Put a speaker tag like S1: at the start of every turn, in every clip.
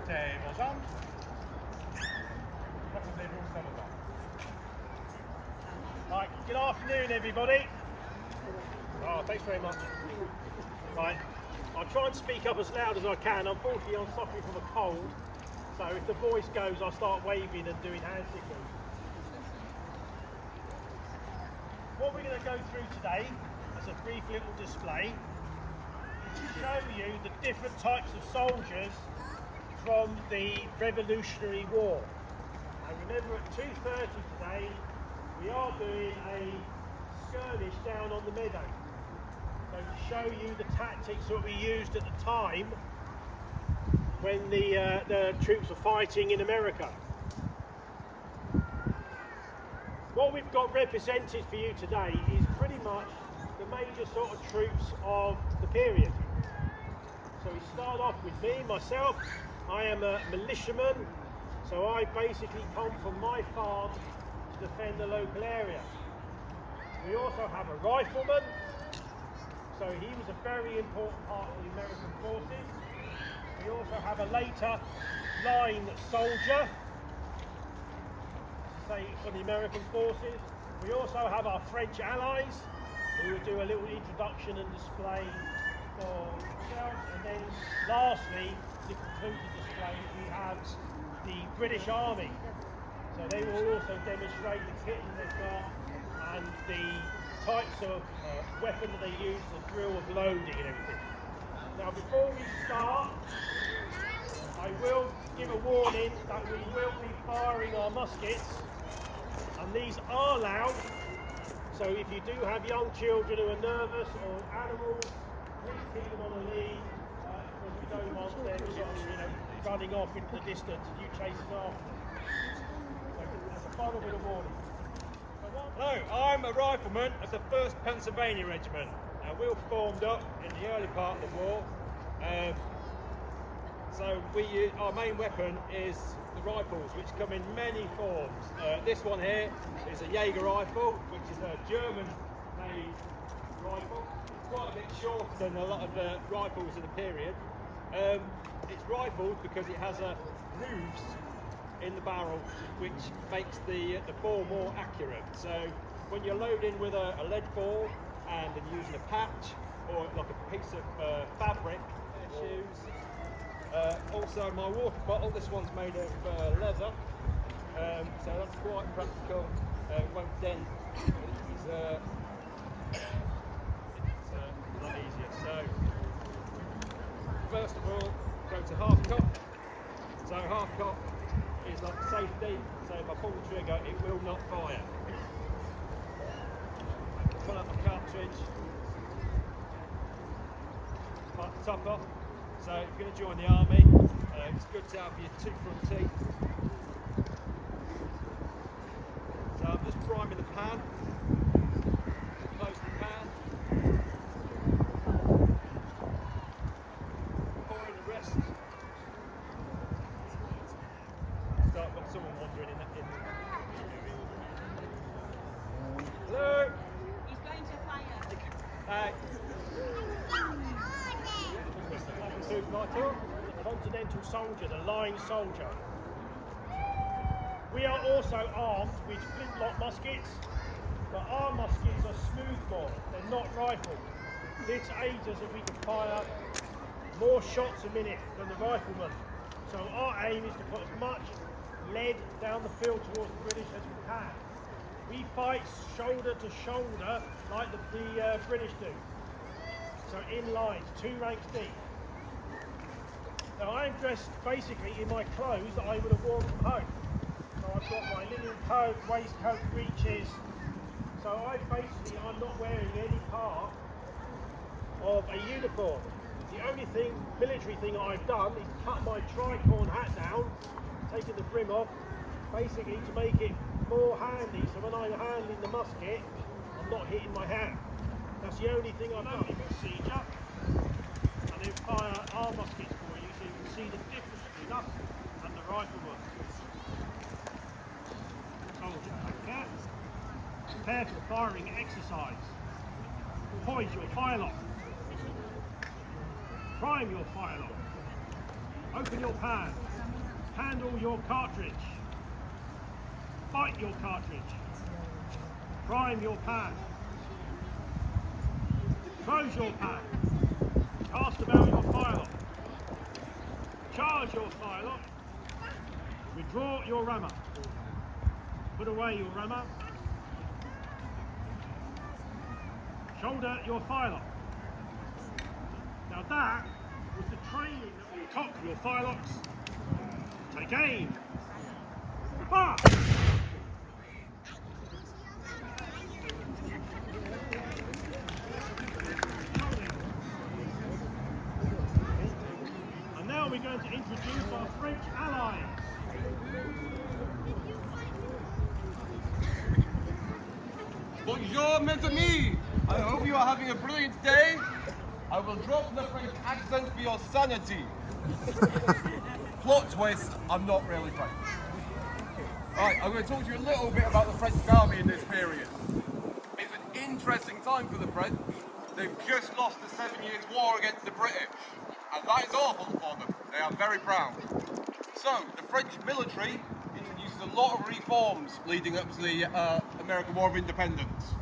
S1: Tables on. Right, good afternoon everybody. Oh, thanks very much. Right, I'll try and speak up as loud as I can. Unfortunately, I'm suffering from a cold, so if the voice goes, I'll start waving and doing hand signals. What we're going to go through today, as a brief little display, is to show you the different types of soldiers from the Revolutionary War. And remember, at 2:30 today, we are doing a skirmish down on the meadow. So to show you the tactics that we used at the time when the troops were fighting in America. What we've got represented for you today is pretty much the major sort of troops of the period. So we start off with me, myself. I am a militiaman, so I basically come from my farm to defend the local area. We also have a rifleman, so he was a very important part of the American forces. We also have a later line soldier, say for the American forces. We also have our French allies, who will do a little introduction and display for themselves. And then lastly, to conclude the display, we have the British Army. So they will also demonstrate the kit that they've got and the types of weapon that they use, the drill of loading and everything. Now before we start, I will give a warning that we will be firing our muskets, and these are loud, so if you do have young children who are nervous or animals, please keep them on a lead, because we don't want them sort of, running off into the distance and you chasing after them. So that's a final bit of warning.
S2: Hello, I'm a rifleman of the 1st Pennsylvania Regiment. We were formed up in the early part of the war. So our main weapon is the rifles, which come in many forms. This one here is a Jaeger rifle, which is a German-made rifle. It's quite a bit shorter than a lot of the rifles of the period. It's rifled because it has a grooves in the barrel, which makes the ball more accurate. So when you're loading with a lead ball and then using a patch or like a piece of fabric, shoes. Also my water bottle, this one's made of leather, so that's quite practical. It won't dent. It's a lot easier. So first of all, go to half cock. So half cock is like safety, so if I pull the trigger it will not fire. Pull up the cartridge, cut the top off. So if you're going to join the army, it's good to have your 2 front teeth. So I'm just priming the pan, close the pan, pouring the rest. Start with someone wandering in. Hello?
S3: He's going to fire.
S1: A continental soldier, the line soldier. We are also armed with flintlock muskets, but our muskets are smoothbore, they're not rifled. This aids us if we can fire more shots a minute than the rifleman. So our aim is to put as much lead down the field towards the British as we can. We fight shoulder to shoulder like the British do. So in lines, 2 ranks deep. Now I'm dressed basically in my clothes that I would have worn from home. So I've got my linen coat, waistcoat, breeches. So I'm not wearing any part of a uniform. The only military thing I've done is cut my tricorn hat down, taken the brim off, basically to make it more handy, so when I'm handling the musket, I'm not hitting my hand. That's the only thing I've done. Siege up, and then fire our muskets for you, so you can see the difference between us and the rifleman. Soldier, okay? Prepare for the firing exercise. Poise your firelock. Prime your firelock. Open your pan. Handle your cartridge. Fight your cartridge. Prime your pan. Close your pan. Cast about your firelock. Charge your firelock. Withdraw your rammer. Put away your rammer. Shoulder your firelock. Now that was the training that we cock your firelocks. Take aim. Fire! And now we're going to introduce our French allies.
S4: Bonjour, mes amis! I hope you are having a brilliant day. I will drop the French accent for your sanity. Plot twist, I'm not really French. Alright, I'm going to talk to you a little bit about the French army in this period. It's an interesting time for the French. They've just lost the 7 Years' War against the British, and that is awful for them. They are very proud. So, the French military introduces a lot of reforms leading up to the American War of Independence.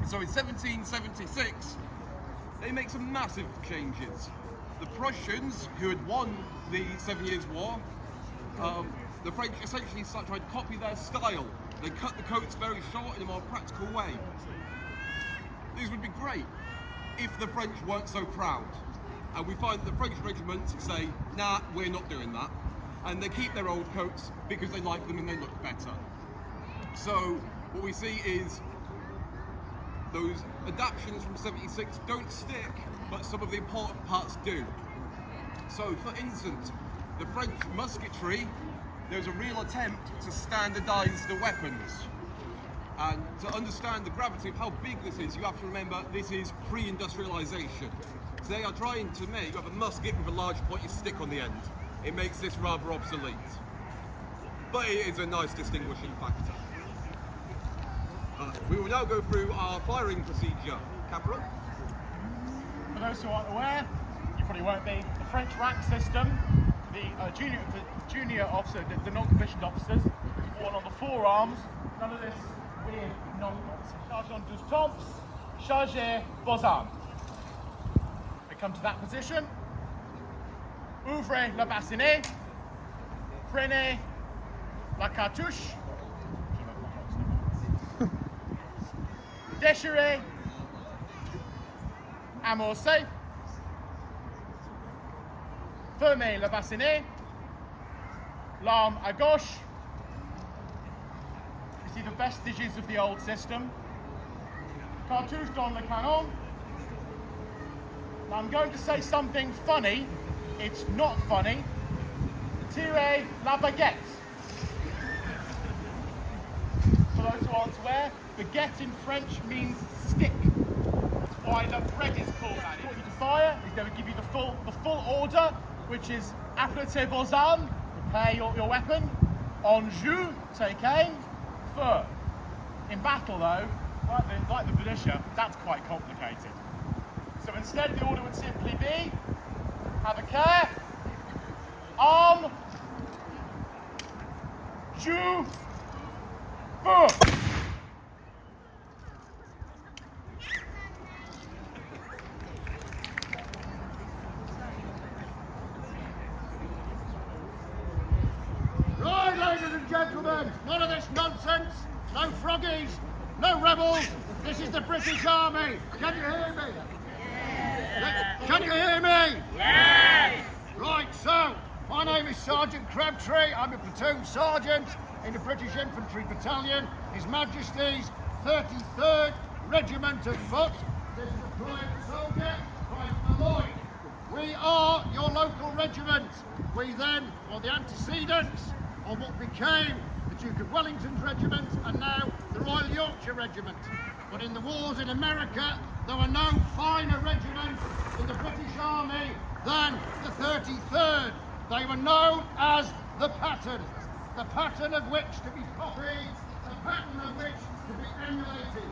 S4: So in 1776, they make some massive changes. The Prussians, who had won the 7 Years' War, the French essentially tried to copy their style. They cut the coats very short in a more practical way. This would be great if the French weren't so proud. And we find that the French regiments say, nah, we're not doing that. And they keep their old coats because they like them and they look better. So what we see is those adaptations from 76 don't stick, but some of the important parts do. So for instance, the French musketry, there's a real attempt to standardise the weapons. And to understand the gravity of how big this is, you have to remember this is pre-industrialisation. So they are trying to make, you have a musket with a large pointy stick on the end. It makes this rather obsolete. But it is a nice distinguishing factor. We will now go through our firing procedure. Cameron?
S5: For those who aren't aware, you probably won't be, the French rank system, the junior officer, the non-commissioned officers, is worn on the forearms. None of this weird nonsense. Sergeant douze temps, chargez vos armes. We come to that position. Ouvrez la bassinet. Prenez la cartouche. Déchirez. Amorcez. Fermez le bassinet. L'arme à gauche. You see the vestiges of the old system. Cartouche dans le canon. Now I'm going to say something funny. It's not funny. Tirez la baguette. For those who aren't aware, baguette in French means stick. That's why the bread is called that. What you to fire is they would give you the full order, which is apprêtez vos armes, prepare your weapon. En jeu, take aim. Feu. In battle though, like the militia, that's quite complicated. So instead the order would simply be, have a care, arm, jeu, feu.
S6: Right, ladies and gentlemen, none of this nonsense, no froggies, no rebels. This is the British Army. Can you hear me? Yes. Can you hear me?
S3: Yes!
S6: Right, so, my name is Sergeant Crabtree. I'm a platoon sergeant in the British Infantry Battalion, His Majesty's 33rd Regiment of Foot. This is a private soldier, Private Malloy. We are your local regiment. We then are the antecedents of what became the Duke of Wellington's regiment and now the Royal Yorkshire Regiment. But in the wars in America, there were no finer regiments in the British Army than the 33rd. They were known as the pattern of which to be copied, the pattern of which to be emulated.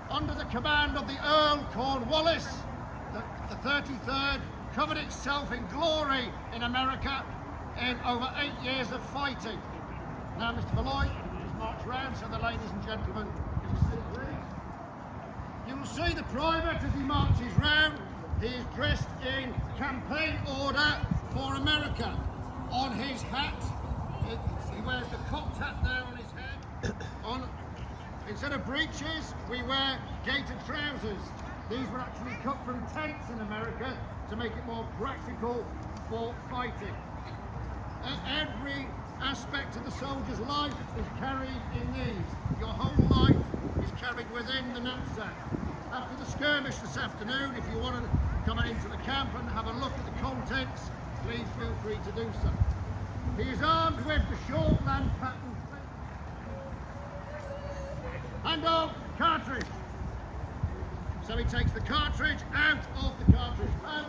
S6: Under the command of the Earl Cornwallis, the 33rd covered itself in glory in America. in over 8 years of fighting. Now, Mr. Malloy, just march round so the ladies and gentlemen can see, please. You will see the private as he marches round. He is dressed in campaign order for America. On his hat, he wears the cocked hat there on his head. Instead of breeches, we wear gaitered trousers. These were actually cut from tents in America to make it more practical for fighting. Every aspect of the soldier's life is carried in these. Your whole life is carried within the knapsack. After the skirmish this afternoon, if you want to come into the camp and have a look at the contents, please feel free to do so. He is armed with the short land pattern. Hand on cartridge. So he takes the cartridge out of the cartridge pouch.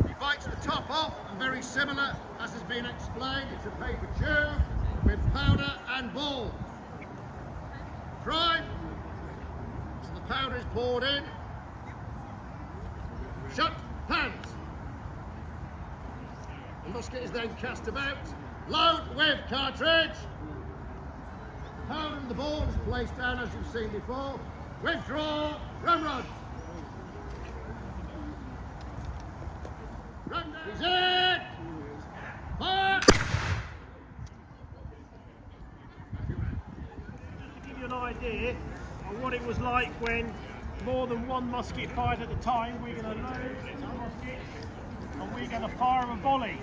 S6: He bites the top off, and very similar, as has been explained, it's a paper tube with powder and ball. Prime. So the powder is poured in. Shut hands. The musket is then cast about. Load with cartridge. The powder and the ball is placed down as you've seen before. Withdraw. Run. Run down. Is it? Fire.
S1: To give you an idea of what it was like when more than one musket fired at a time, we're going to load our muskets and we're going to fire a volley.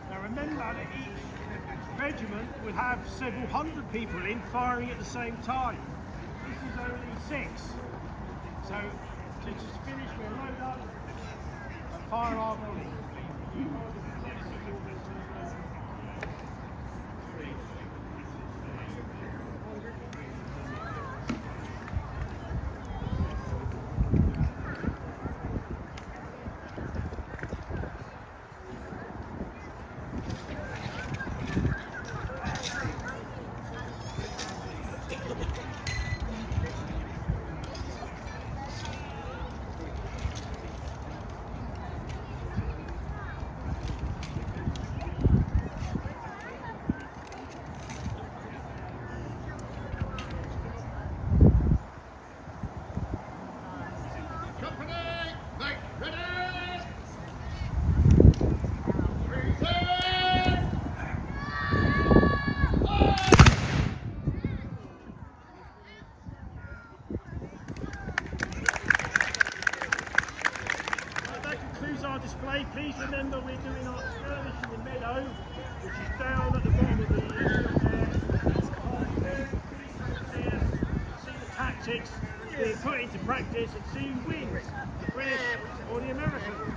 S1: Now remember that each regiment would have several hundred people in firing at the same time. This is only 6. So to just finish, we'll load up and fire our volley. Our display. Please remember we're doing our skirmish in the meadow, which is down at the bottom of the see the tactics being put into practice and see who wins, the British or the Americans.